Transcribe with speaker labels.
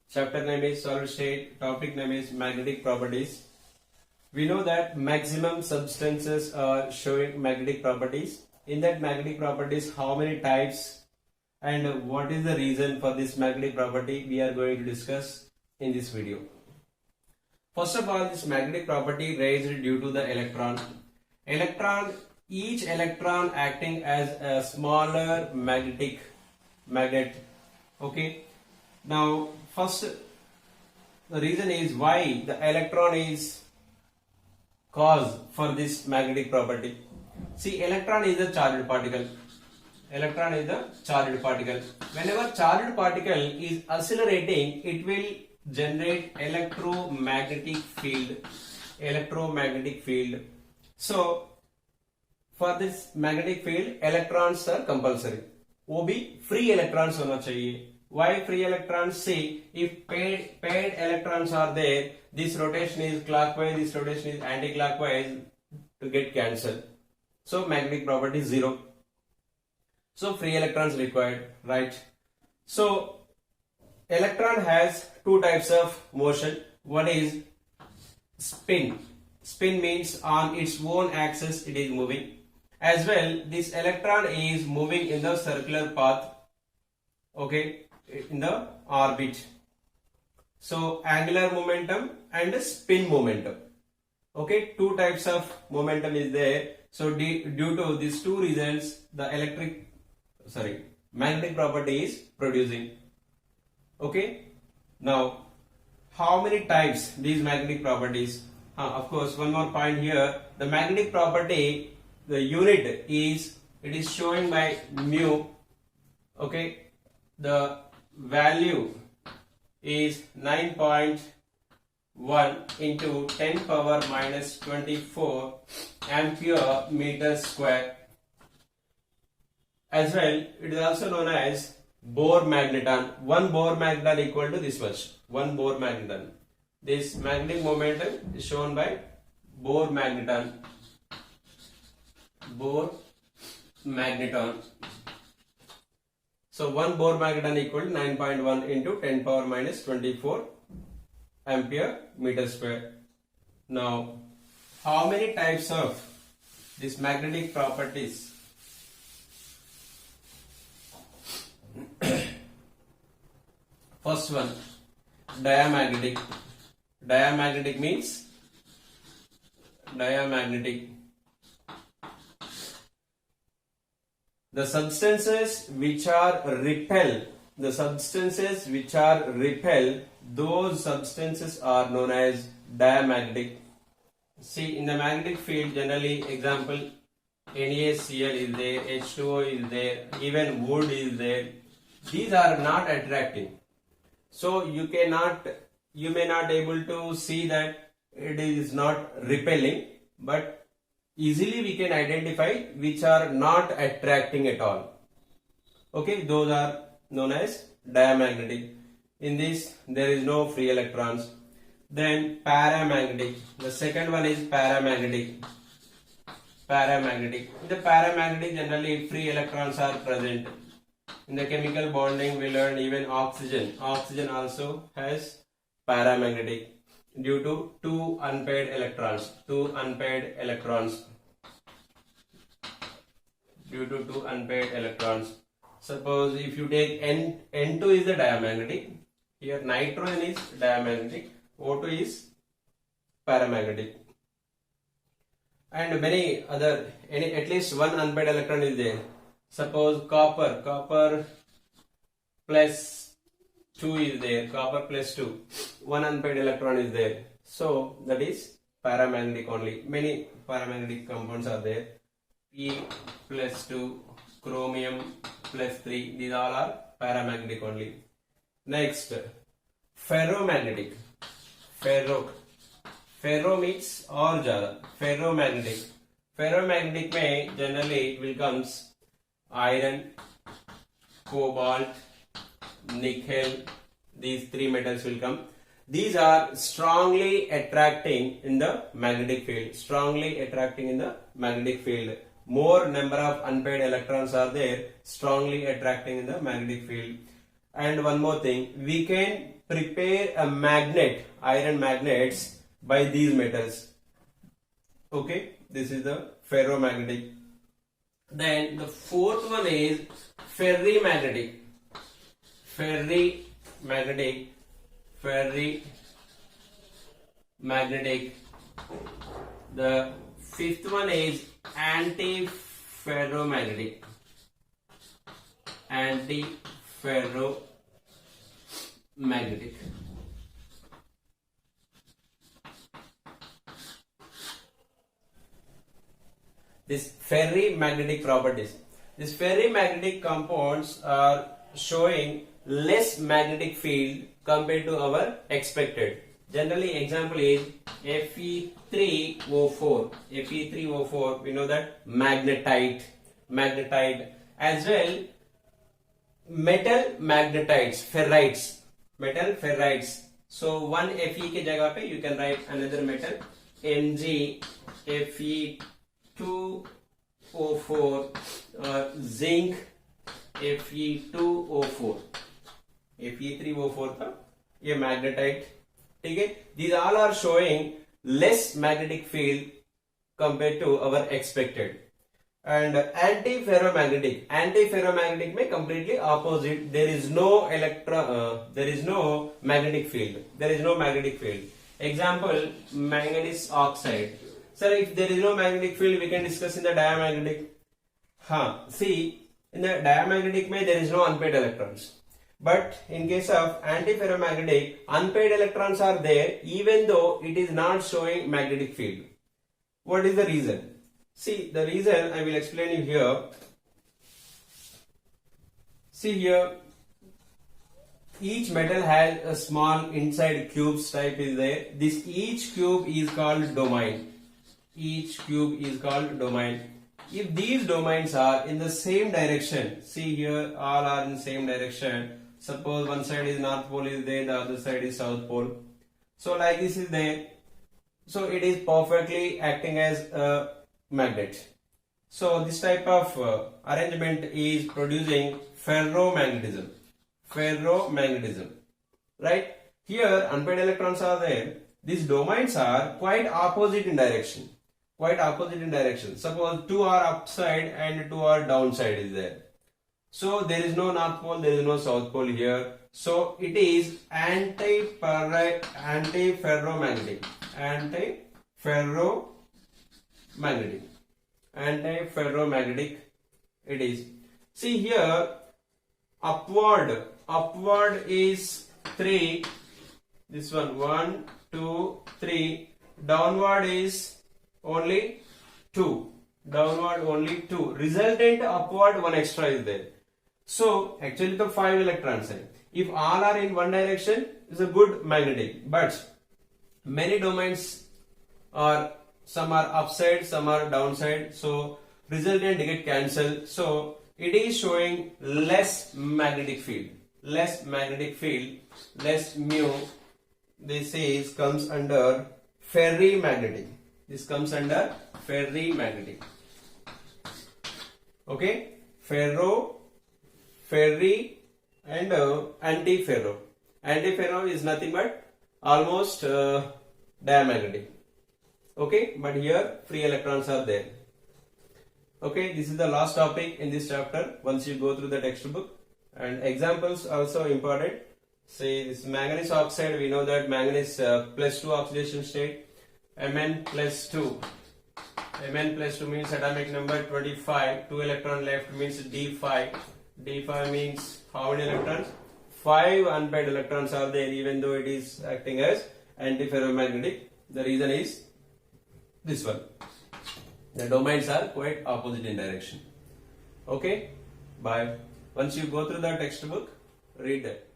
Speaker 1: Chapter name is solid state. Topic name is magnetic properties. We know that maximum substances are showing magnetic properties. In that magnetic properties, how many types and what is the reason for this magnetic property we are going to discuss in this video. First of all, this magnetic property raised due to the electron. Each electron acting as a smaller magnet. Okay. Now, first, the reason is why the electron is cause for this magnetic property. See, electron is a charged particle. Electron is a charged particle. Whenever charged particle is accelerating, it will generate electromagnetic field. So, for this magnetic field, electrons are compulsory. वो भी free electrons होना चाहिए. Why free electrons? See, if paired electrons are there, this rotation is clockwise, this rotation is anti-clockwise to get cancelled. So magnetic property is 0. So free electrons required, right? So electron has two types of motion. One is spin. Spin means on its own axis it is moving. As well, this electron is moving in the circular path. Okay, in the orbit. So angular momentum and spin momentum. Okay, two types of momentum is there. So due to these two reasons, the magnetic property is producing. Okay. Now, how many types these magnetic properties? Of course, one more point here. The magnetic property, the unit is, it is showing by mu. Okay. The value is 9.1 into 10 power minus 24 ampere meter square. As well, it is also known as Bohr magneton. One Bohr magneton equal to this much. One Bohr magneton. This magnetic momentum is shown by Bohr magneton. Bohr magneton. So 1 Bohr magneton equal to 9.1 into 10 power minus 24 ampere meter square. Now, how many types of these magnetic properties? First one, diamagnetic. Diamagnetic means the substances which are repel, those substances are known as diamagnetic. See, in the magnetic field, generally, example, NaCl is there, H2O is there, even wood is there. These are not attracting. So you may not able to see that it is not repelling, but easily we can identify which are not attracting at all. Okay, those are known as diamagnetic. In this, there is no free electrons. Then paramagnetic. The second one is paramagnetic. In the paramagnetic, generally free electrons are present. In the chemical bonding, we learn even oxygen. Oxygen also has paramagnetic due to two unpaired electrons. Suppose if you take N2 is the diamagnetic. Here nitrogen is diamagnetic. O2 is paramagnetic. And many other, at least one unpaired electron is there. Suppose copper plus 2 is there. Copper plus 2. One unpaired electron is there. So that is paramagnetic only. Many paramagnetic compounds are there. P plus 2, chromium plus 3. These all are paramagnetic only. Next, ferromagnetic. Ferro means और ज़्यादा. Ferromagnetic में generally it will comes iron, cobalt, nickel. These three metals will come. These are strongly attracting in the magnetic field. More number of unpaired electrons are there, strongly attracting in the magnetic field. And one more thing, we can prepare a magnet, iron magnets by these metals. Okay, this is the ferromagnetic. Then the fourth one is ferrimagnetic. Ferrimagnetic. The fifth one is antiferromagnetic. Antiferromagnetic. This ferrimagnetic properties. These ferrimagnetic compounds are showing less magnetic field compared to our expected. Generally, example is Fe3O4. Fe3O4, we know that magnetite as well. Metal magnetites, ferrites. So one Fe के जगह पे you can write another metal Mg, Fe2O4 or zinc Fe2O4. Fe3O4 का ये magnetite, ठीक है. These all are showing less magnetic field compared to our expected. And antiferromagnetic में completely opposite. There is no magnetic field. Example, manganese oxide. Sir, if there is no magnetic field, we can discuss in the diamagnetic. See, in the diamagnetic there is no unpaired electrons. But in case of antiferromagnetic, unpaired electrons are there even though it is not showing magnetic field. What is the reason? See, the reason I will explain you here. See here, each metal has a small inside cubes type is there. Each cube is called domain. If these domains are in the same direction, see here, all are in the same direction. Suppose one side is North Pole is there, the other side is South Pole. So like this is there. So it is perfectly acting as a magnet. So this type of arrangement is producing ferromagnetism. Right? Here unpaired electrons are there. These domains are quite opposite in direction. Suppose two are upside and two are downside is there. So there is no North Pole, there is no South Pole here. So it is antiferromagnetic. Antiferromagnetic it is. See here, upward is 3. This one 1, 2, 3. Downward is only 2. Resultant upward 1 extra is there. So actually the 5 electrons are. If all are in one direction, is a good magnetic. But many domains are, some are upside, some are downside. So resultant get cancelled. So it is showing less magnetic field, less mu. This comes under ferrimagnetic. Okay, ferri and antiferro. Antiferro is nothing but almost diamagnetic. Okay, but here free electrons are there. Okay, this is the last topic in this chapter. Once you go through the textbook, and examples also important. Say this manganese oxide, we know that manganese +2 oxidation state, Mn +2. Mn +2 means atomic number 25. 2 electron left means D5. D5 means how many electrons? 5 unpaired electrons are there, even though it is acting as antiferromagnetic. The reason is this one. The domains are quite opposite in direction. Okay, bye. Once you go through the textbook, read that.